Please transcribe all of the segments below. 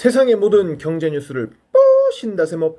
세상의 모든 경제 뉴스를 뽀신다 세모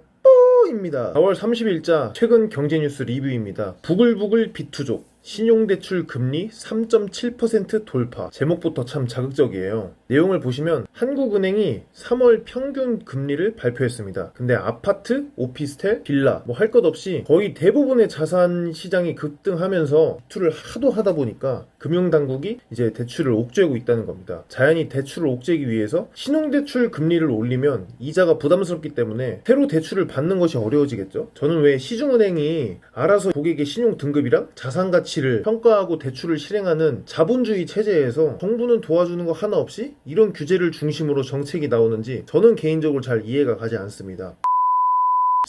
뽀입니다. 4월 30일자 최근 경제 뉴스 리뷰입니다. 부글부글 비투족 신용대출 금리 3.7% 돌파. 제목부터 참 자극적이에요. 내용을 보시면 한국은행이 3월 평균 금리를 발표했습니다. 근데 아파트, 오피스텔, 빌라 뭐 할 것 없이 거의 대부분의 자산 시장이 급등하면서 대출을 하도 하다 보니까 금융당국이 이제 대출을 옥죄고 있다는 겁니다. 자연히 대출을 옥죄기 위해서 신용대출 금리를 올리면 이자가 부담스럽기 때문에 새로 대출을 받는 것이 어려워지겠죠. 저는 왜 시중은행이 알아서 고객의 신용 등급이랑 자산 가치를 평가하고 대출을 실행하는 자본주의 체제에서 정부는 도와주는 거 하나 없이 이런 규제를 중심으로 정책이 나오는지 저는 개인적으로 잘 이해가 가지 않습니다.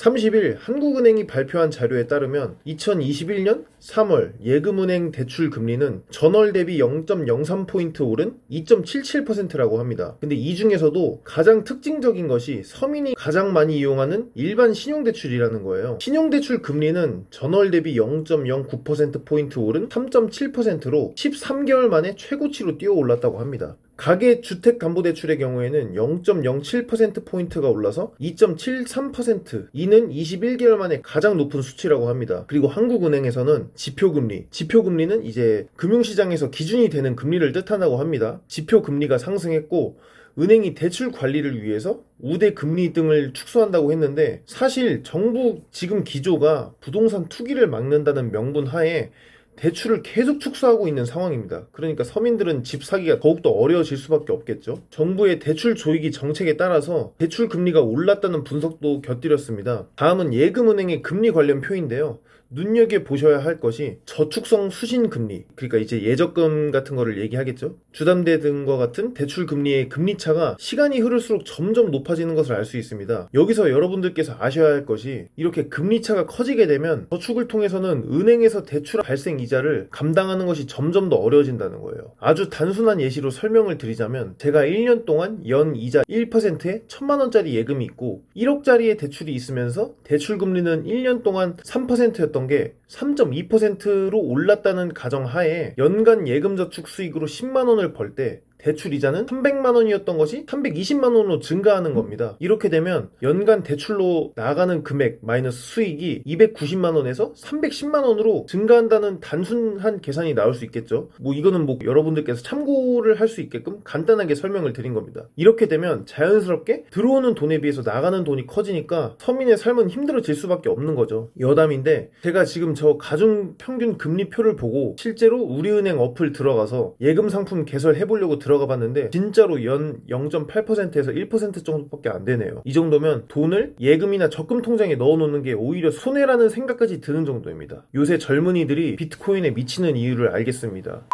30일 한국은행이 발표한 자료에 따르면 2021년 3월 예금은행 대출 금리는 전월 대비 0.03포인트 오른 2.77%라고 합니다. 근데 이 중에서도 가장 특징적인 것이 서민이 가장 많이 이용하는 일반 신용대출이라는 거예요. 신용대출 금리는 전월 대비 0.09%포인트 오른 3.7%로 13개월 만에 최고치로 뛰어 올랐다고 합니다. 가계주택담보대출의 경우에는 0.07%포인트가 올라서 2.73%, 이는 21개월 만에 가장 높은 수치라고 합니다. 그리고 한국은행에서는 지표금리는 이제 금융시장에서 기준이 되는 금리를 뜻한다고 합니다. 지표금리가 상승했고 은행이 대출 관리를 위해서 우대 금리 등을 축소한다고 했는데 사실 정부 지금 기조가 부동산 투기를 막는다는 명분 하에 대출을 계속 축소하고 있는 상황입니다. 그러니까 서민들은 집 사기가 더욱더 어려워질 수밖에 없겠죠. 정부의 대출 조이기 정책에 따라서 대출 금리가 올랐다는 분석도 곁들였습니다. 다음은 예금은행의 금리 관련 표인데요. 눈여겨보셔야 할 것이 저축성 수신금리, 그러니까 이제 예적금 같은 거를 얘기하겠죠. 주담대 등과 같은 대출 금리의 금리차가 시간이 흐를수록 점점 높아지는 것을 알 수 있습니다. 여기서 여러분들께서 아셔야 할 것이 이렇게 금리차가 커지게 되면 저축을 통해서는 은행에서 대출 발생 이자를 감당하는 것이 점점 더 어려워진다는 거예요. 아주 단순한 예시로 설명을 드리자면 제가 1년 동안 연 이자 1%에 1000만원짜리 예금이 있고 1억짜리의 대출이 있으면서 대출 금리는 1년 동안 3%였던 게 3.2%로 올랐다는 가정하에 연간 예금저축 수익으로 10만원을 벌 때 대출 이자는 300만원이었던 것이 320만원으로 증가하는 겁니다. 이렇게 되면 연간 대출로 나가는 금액 마이너스 수익이 290만원에서 310만원으로 증가한다는 단순한 계산이 나올 수 있겠죠. 이거는 여러분들께서 참고를 할 수 있게끔 간단하게 설명을 드린 겁니다. 이렇게 되면 자연스럽게 들어오는 돈에 비해서 나가는 돈이 커지니까 서민의 삶은 힘들어질 수밖에 없는 거죠. 여담인데 제가 지금 저 가중 평균 금리표를 보고 실제로 우리은행 어플 들어가서 예금 상품 개설해보려고 들어가 봤는데 진짜로 연 0.8%에서 1% 정도밖에 안 되네요. 이 정도면 돈을 예금이나 적금 통장에 넣어놓는 게 오히려 손해라는 생각까지 드는 정도입니다. 요새 젊은이들이 비트코인에 미치는 이유를 알겠습니다.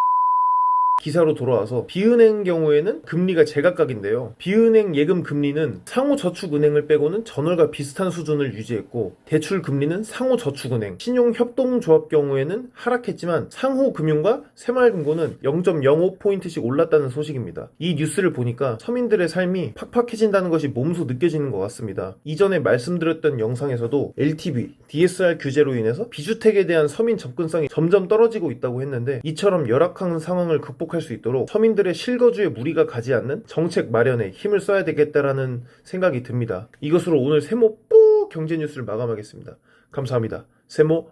기사로 돌아와서 비은행 경우에는 금리가 제각각인데요. 비은행 예금 금리는 상호저축은행을 빼고는 전월과 비슷한 수준을 유지했고 대출 금리는 상호저축은행, 신용협동조합 경우에는 하락했지만 상호금융과 새마을금고는 0.05포인트씩 올랐다는 소식입니다. 이 뉴스를 보니까 서민들의 삶이 팍팍해진다는 것이 몸소 느껴지는 것 같습니다. 이전에 말씀드렸던 영상에서도 LTV, DSR 규제로 인해서 비주택에 대한 서민 접근성이 점점 떨어지고 있다고 했는데 이처럼 열악한 상황을 극복할 수 있도록 서민들의 실거주에 무리가 가지 않는 정책 마련에 힘을 써야 되겠다라는 생각이 듭니다. 이것으로 오늘 세모 경제 뉴스를 마감하겠습니다. 감사합니다. 세모